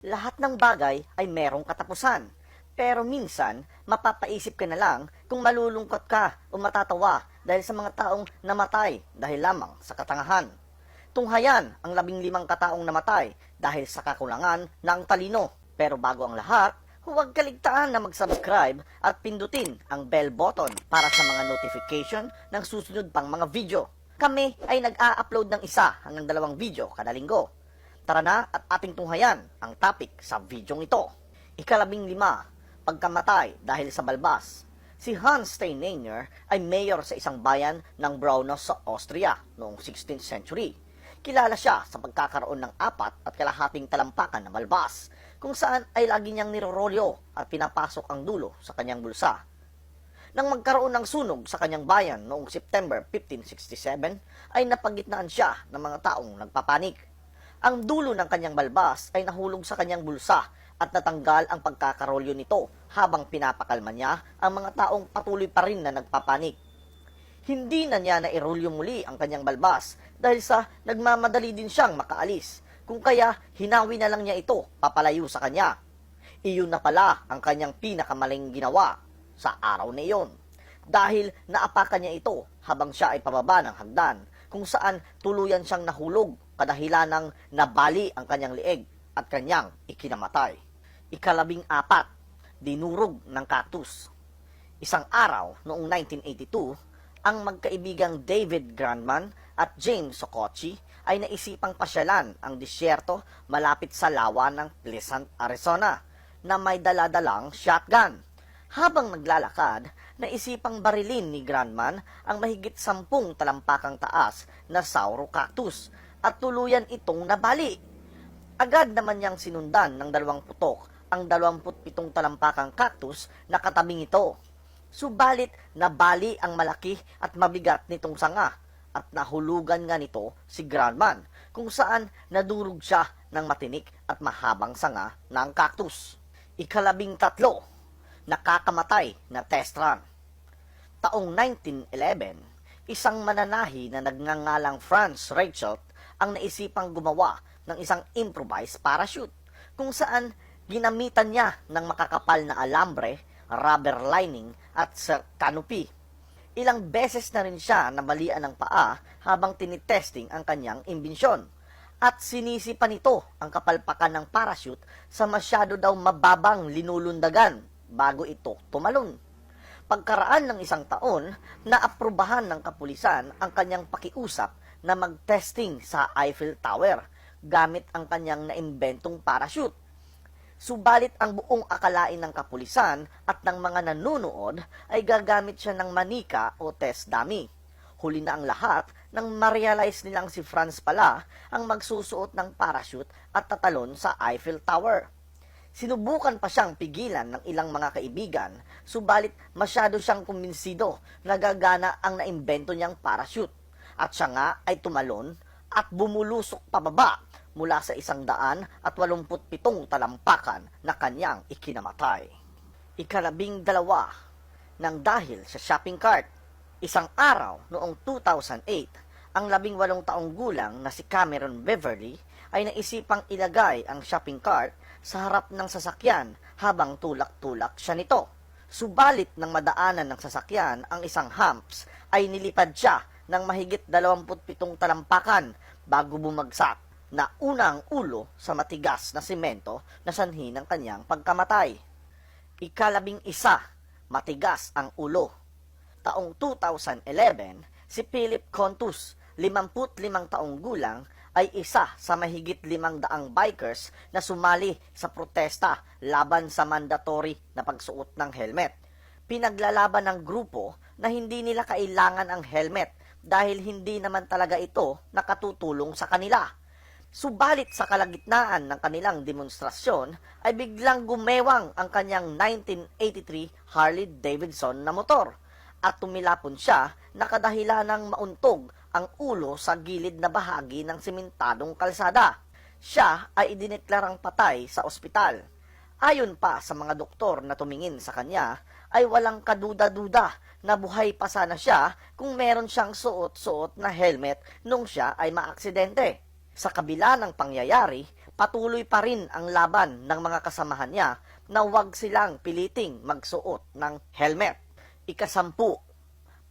Lahat ng bagay ay merong katapusan. Pero minsan, mapapaisip ka na lang kung malulungkot ka o matatawa dahil sa mga taong namatay dahil lamang sa katangahan. Tunghayan ang 15 kataong namatay dahil sa kakulangan ng talino. Pero bago ang lahat, huwag kaligtaan na mag-subscribe at pindutin ang bell button para sa mga notification ng susunod pang mga video. Kami ay nag-a-upload ng 1 hanggang 2 video kada linggo. Tara na at ating tunghayan ang topic sa videong ito. 15, pagkamatay dahil sa balbas. Si Hans Steinleiner ay mayor sa isang bayan ng Braunau sa Austria noong 16th century. Kilala siya sa pagkakaroon ng 4.5 talampakan na balbas, kung saan ay lagi niyang nirorolyo at pinapasok ang dulo sa kanyang bulsa. Nang magkaroon ng sunog sa kanyang bayan noong September 1567, ay napagitnaan siya ng mga taong nagpapanik. Ang dulo ng kanyang balbas ay nahulog sa kanyang bulsa at natanggal ang pagkakarolyo nito habang pinapakalma niya ang mga taong patuloy pa rin na nagpapanik. Hindi na niya nairolyo muli ang kanyang balbas dahil sa nagmamadali din siyang makaalis, kung kaya hinawi na lang niya ito papalayo sa kanya. Iyon na pala ang kanyang pinakamaling ginawa sa araw na iyon, dahil naapakan niya ito habang siya ay pababa ng hagdan, kung saan tuluyan siyang nahulog kadahilan ng nabali ang kanyang lieg at kanyang ikinamatay. 14, dinurog ng cactus. Isang araw noong 1982, ang magkaibigang David Grandman at James Sococci ay naisipang pasyalan ang disyerto malapit sa lawa ng Pleasant, Arizona, na may daladalang shotgun. Habang naglalakad, naisipang barilin ni Grandman ang mahigit 10 talampakang taas na sauro cactus at tuluyan itong nabali. Agad naman niyang sinundan ng 2 putok ang 27 talampakang cactus na katabing ito. Subalit nabali ang malaki at mabigat nitong sanga at nahulugan nga nito si Grandman, kung saan nadurog siya ng matinik at mahabang sanga ng cactus. 13, nakakamatay na test run. Taong 1911, isang mananahi na nagngangalang Franz Reichelt ang naisipang gumawa ng isang improvised parachute, kung saan ginamitan niya ng makakapal na alambre, rubber lining at canopy. Ilang beses na rin siya namalian ng paa habang tinitesting ang kanyang imbensyon, at sinisi pa nito ang kapalpakan ng parachute sa masyado daw mababang linulundagan bago ito tumalon. Pagkaraan ng 1 taon, naaprubahan ng kapulisan ang kanyang pakiusap na mag-testing sa Eiffel Tower gamit ang kanyang naimbentong parachute. Subalit ang buong akalain ng kapulisan at ng mga nanunood ay gagamit siya ng manika o test dummy. Huli na ang lahat nang ma-realize nilang si Franz pala ang magsusuot ng parachute at tatalon sa Eiffel Tower. Sinubukan pa siyang pigilan ng ilang mga kaibigan, subalit masyado siyang kumbinsido na gagana ang naimbento niyang parachute, at siya nga ay tumalon at bumulusok pababa mula sa 187 talampakan na kanyang ikinamatay. 12, nang dahil sa shopping cart. Isang araw noong 2008, ang 18 taong gulang na si Cameron Beverly ay naisipang ilagay ang shopping cart sa harap ng sasakyan habang tulak-tulak siya nito. Subalit nang madaanan ng sasakyan ang isang humps, ay nilipad siya ng mahigit 27 talampakan bago bumagsak na unang ulo sa matigas na semento na sanhi ng kanyang pagkamatay. 11, matigas ang ulo. Taong 2011, si Philip Contus, 55 taong gulang, ay isa sa mahigit 500 bikers na sumali sa protesta laban sa mandatory na pagsuot ng helmet. Pinaglalaban ng grupo na hindi nila kailangan ang helmet dahil hindi naman talaga ito nakatutulong sa kanila. Subalit sa kalagitnaan ng kanilang demonstrasyon ay biglang gumewang ang kanyang 1983 Harley Davidson na motor at tumilapon siya na kadahilan ng mauntog ang ulo sa gilid na bahagi ng simentadong kalsada. Siya ay idineklarang patay sa ospital. Ayon pa sa mga doktor na tumingin sa kanya, ay walang kaduda-duda na buhay pa sana siya kung meron siyang suot-suot na helmet nung siya ay maaksidente. Sa kabila ng pangyayari, Patuloy pa rin ang laban ng mga kasamahan niya na huwag silang piliting magsuot ng helmet. Ika-10,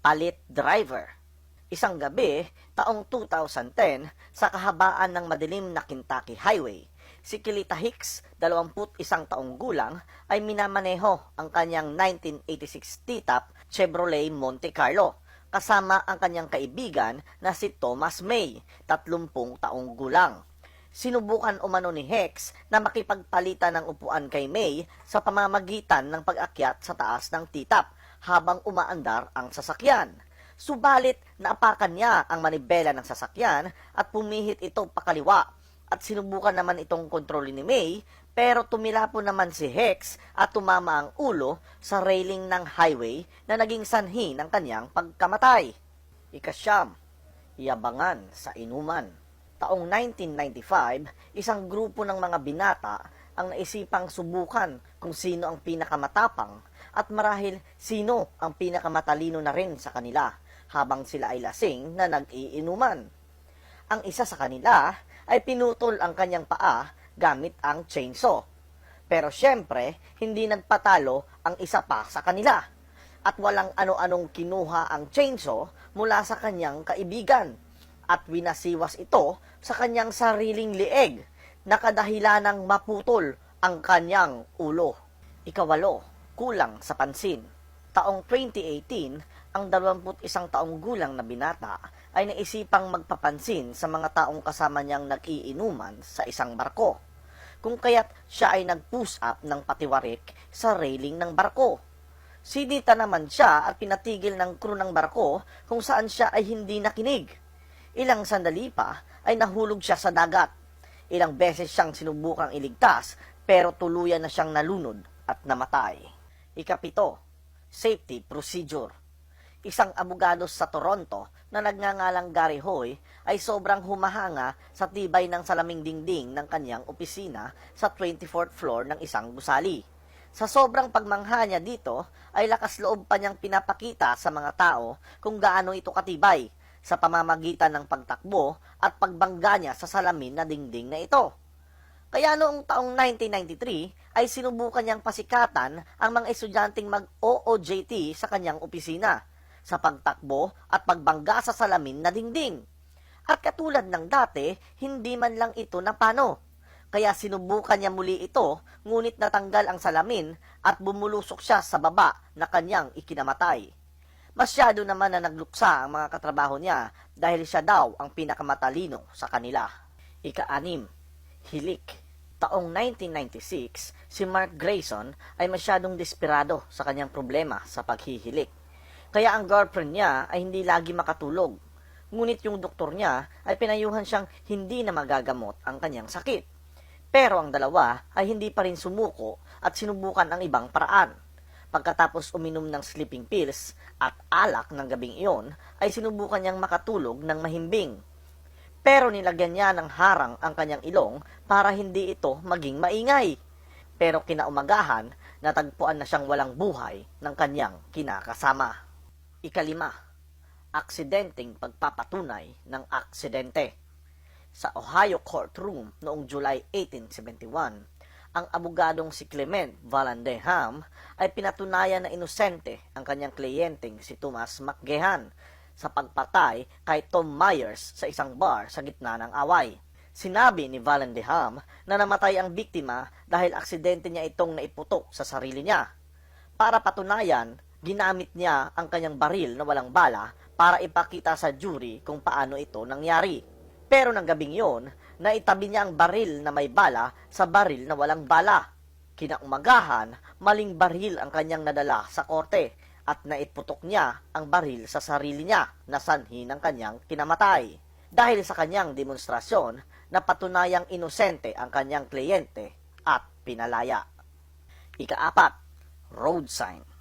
palit driver. Isang gabi, taong 2010, sa kahabaan ng madilim na Kentucky Highway, si Kilita Hicks, 21 taong gulang, ay minamaneho ang kanyang 1986 T-Top Chevrolet Monte Carlo, kasama ang kanyang kaibigan na si Thomas May, 30 taong gulang. Sinubukan umano ni Hicks na makipagpalitan ng upuan kay May sa pamamagitan ng pag-akyat sa taas ng T-Top habang umaandar ang sasakyan. Subalit, naapakan niya ang manibela ng sasakyan at pumihit ito pakaliwa at sinubukan naman itong kontrolin ni May, pero tumila po naman si Hicks at tumama ang ulo sa railing ng highway na naging sanhi ng kanyang pagkamatay. Ika-9, yabangan sa inuman. Taong 1995, isang grupo ng mga binata ang naisipang subukan kung sino ang pinakamatapang at marahil sino ang pinakamatalino na rin sa kanila habang sila ay lasing na nag-iinuman. Ang isa sa kanila ay pinutol ang kanyang paa gamit ang chainsaw. Pero syempre, hindi nagpatalo ang isa pa sa kanila at walang ano-anong kinuha ang chainsaw mula sa kanyang kaibigan at winasiwas ito sa kanyang sariling lieg na kadahilanang maputol ang kanyang ulo. Ika-8, kulang sa pansin. Taong 2018, ang 21 taong gulang na binata ay naisipang magpapansin sa mga taong kasama niyang nag-iinuman sa isang barko, kung kaya't siya ay nag-push up ng patiwarik sa railing ng barko. Sinita naman siya at pinatigil ng crew ng barko kung saan siya ay hindi nakinig. Ilang sandali pa ay nahulog siya sa dagat. Ilang beses siyang sinubukang iligtas pero tuluyan na siyang nalunod at namatay. Ika-7, safety procedure. Isang abogado sa Toronto na nagngangalang Gary Hoy ay sobrang humahanga sa tibay ng salaming dingding ng kanyang opisina sa 24th floor ng isang gusali. Sa sobrang pagmangha niya dito ay lakas loob pa niyang pinapakita sa mga tao kung gaano ito katibay sa pamamagitan ng pagtakbo at pagbangga niya sa salamin na dingding na ito. Kaya noong taong 1993 ay sinubukan niyang pasikatan ang mga estudyanteng mag-OOJT sa kanyang opisina sa pagtakbo at pagbangga sa salamin na dingding. At katulad ng dati, hindi man lang ito napano. Kaya sinubukan niya muli ito, ngunit natanggal ang salamin at bumulusok siya sa baba na kanyang ikinamatay. Masyado naman na nagluksa ang mga katrabaho niya dahil siya daw ang pinakamatalino sa kanila. Ika-6, hilik. Taong 1996, si Mark Grayson ay masyadong desperado sa kanyang problema sa paghihilik. Kaya ang girlfriend niya ay hindi lagi makatulog. Ngunit yung doktor niya ay pinayuhan siyang hindi na magagamot ang kanyang sakit. Pero ang dalawa ay hindi pa rin sumuko at sinubukan ang ibang paraan. Pagkatapos uminom ng sleeping pills at alak ng gabing iyon, ay sinubukan niyang makatulog ng mahimbing. Pero nilagyan niya ng harang ang kanyang ilong para hindi ito maging maingay. Pero kinaumagahan, natagpuan na siyang walang buhay ng kanyang kinakasama. Ika-5, aksidenteng pagpapatunay ng aksidente. Sa Ohio courtroom noong July 1871, ang abogadong si Clement Vallandigham ay pinatunayan na inosente ang kanyang kliyenteng si Thomas McGehan sa pagpatay kay Tom Myers sa isang bar sa gitna ng away. Sinabi ni Vallandigham na namatay ang biktima dahil aksidente niya itong naiputok sa sarili niya. Para patunayan, ginamit niya ang kanyang baril na walang bala para ipakita sa jury kung paano ito nangyari. Pero ng gabing yon, naitabi niya ang baril na may bala sa baril na walang bala. Kinaumagahan, maling baril ang kanyang nadala sa korte at naiputok niya ang baril sa sarili niya na sanhi ng kanyang kinamatay. Dahil sa kanyang demonstrasyon, napatunayang inosente ang kanyang kliyente at pinalaya. Ika-4, road sign.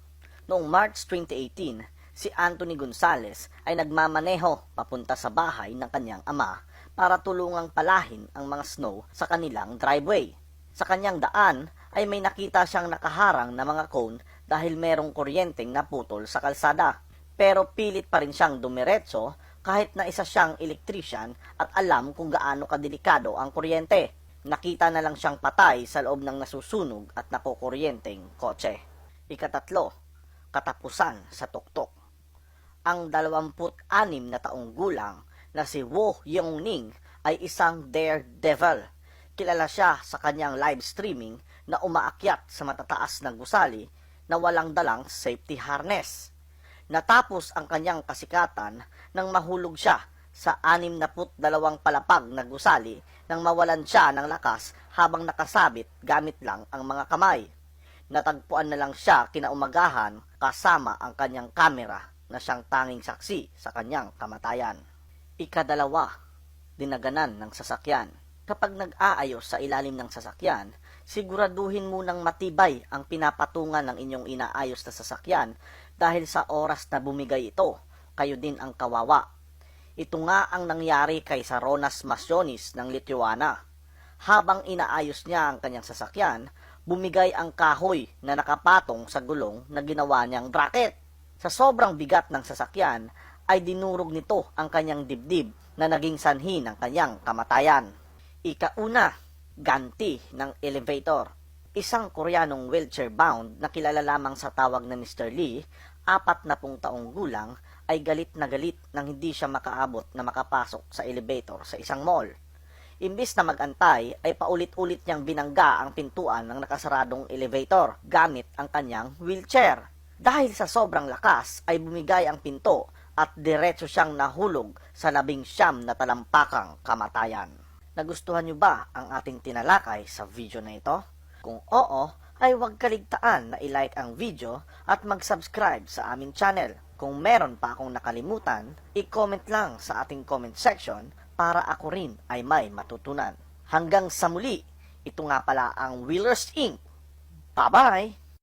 Noong March 2018, si Anthony Gonzalez ay nagmamaneho papunta sa bahay ng kanyang ama para tulungang palahin ang mga snow sa kanilang driveway. Sa kanyang daan ay may nakita siyang nakaharang na mga cone dahil merong kuryenteng naputol sa kalsada. Pero pilit pa rin siyang dumiretso kahit na isa siyang elektrisyan at alam kung gaano kadelikado ang kuryente. Nakita na lang siyang patay sa loob ng nasusunog at nakukuryenteng kotse. Ikatatlo, katapusan sa tuktok. Ang 26 na taong gulang na si Wo Yongning ay isang daredevil. Kilala siya sa kanyang live streaming na umaakyat sa matataas na gusali na walang dalang safety harness. Natapos ang kanyang kasikatan nang mahulog siya sa 62 palapag na gusali nang mawalan siya ng lakas habang nakasabit gamit lang ang mga kamay. Natagpuan na lang siya kinaumagahan kasama ang kanyang kamera na siyang tanging saksi sa kanyang kamatayan. Ikadalawa, dinaganan ng sasakyan. Kapag nag-aayos sa ilalim ng sasakyan, siguraduhin munang matibay ang pinapatungan ng inyong inaayos na sasakyan dahil sa oras na bumigay ito, kayo din ang kawawa. Ito nga ang nangyari kay Saronas Masyonis ng Lithuania. Habang inaayos niya ang kanyang sasakyan, bumigay ang kahoy na nakapatong sa gulong na ginawa niyang bracket. Sa sobrang bigat ng sasakyan, ay dinurog nito ang kanyang dibdib na naging sanhi ng kanyang kamatayan. Ikauna, ganti ng elevator. Isang Koreanong wheelchair-bound na kilala lamang sa tawag na Mr. Lee, 40 taong gulang, ay galit na galit nang hindi siya makaabot na makapasok sa elevator sa isang mall. Imbis na magantay, ay paulit-ulit niyang binangga ang pintuan ng nakasaradong elevator gamit ang kanyang wheelchair. Dahil sa sobrang lakas ay bumigay ang pinto at diretso siyang nahulog sa 19 na talampakang kamatayan. Nagustuhan niyo ba ang ating tinalakay sa video na ito? Kung oo, ay huwag kaligtaan na i-like ang video at mag-subscribe sa aming channel. Kung meron pa akong nakalimutan, i-comment lang sa ating comment section para ako rin ay may matutunan. Hanggang sa muli, ito nga pala ang Wheelers Inc. Bye-bye!